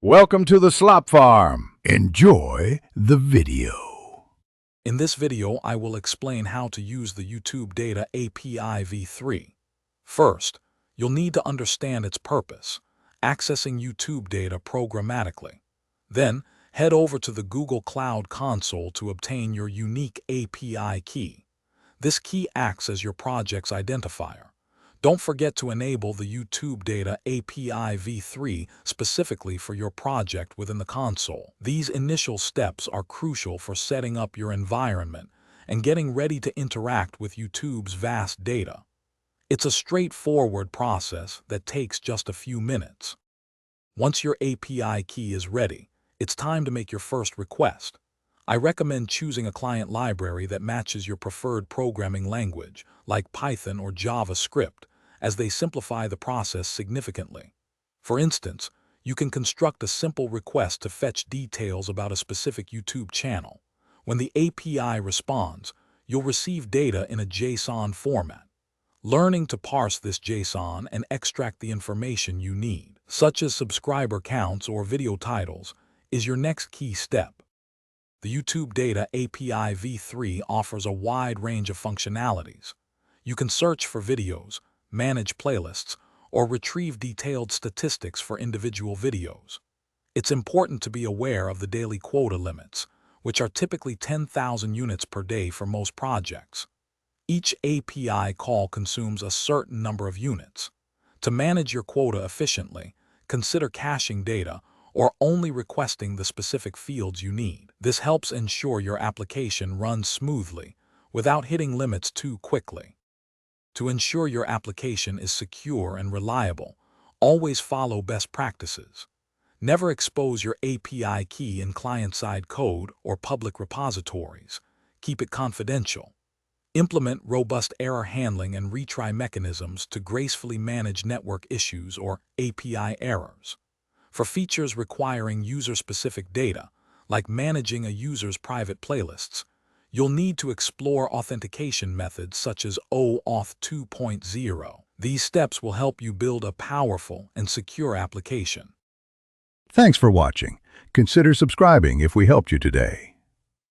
Welcome to the Slop Farm. Enjoy the video. In this video, I will explain how to use the YouTube Data API v3. First, you'll need to understand its purpose, accessing YouTube data programmatically. Then, head over to the Google Cloud Console to obtain your unique API key. This key acts as your project's identifier. Don't forget to enable the YouTube Data API v3 specifically for your project within the console. These initial steps are crucial for setting up your environment and getting ready to interact with YouTube's vast data. It's a straightforward process that takes just a few minutes. Once your API key is ready, it's time to make your first request. I recommend choosing a client library that matches your preferred programming language, like Python or JavaScript, as they simplify the process significantly. For instance, you can construct a simple request to fetch details about a specific YouTube channel. When the API responds, you'll receive data in a JSON format. Learning to parse this JSON and extract the information you need, such as subscriber counts or video titles, is your next key step. The YouTube Data API v3 offers a wide range of functionalities. You can search for videos, manage playlists, or retrieve detailed statistics for individual videos. It's important to be aware of the daily quota limits, which are typically 10,000 units per day for most projects. Each API call consumes a certain number of units. To manage your quota efficiently, consider caching data or only requesting the specific fields you need. This helps ensure your application runs smoothly without hitting limits too quickly. To ensure your application is secure and reliable, always follow best practices. Never expose your API key in client-side code or public repositories. Keep it confidential. Implement robust error handling and retry mechanisms to gracefully manage network issues or API errors. For features requiring user-specific data, like managing a user's private playlists, you'll need to explore authentication methods such as OAuth 2.0. These steps will help you build a powerful and secure application. Thanks for watching. Consider subscribing if we helped you today.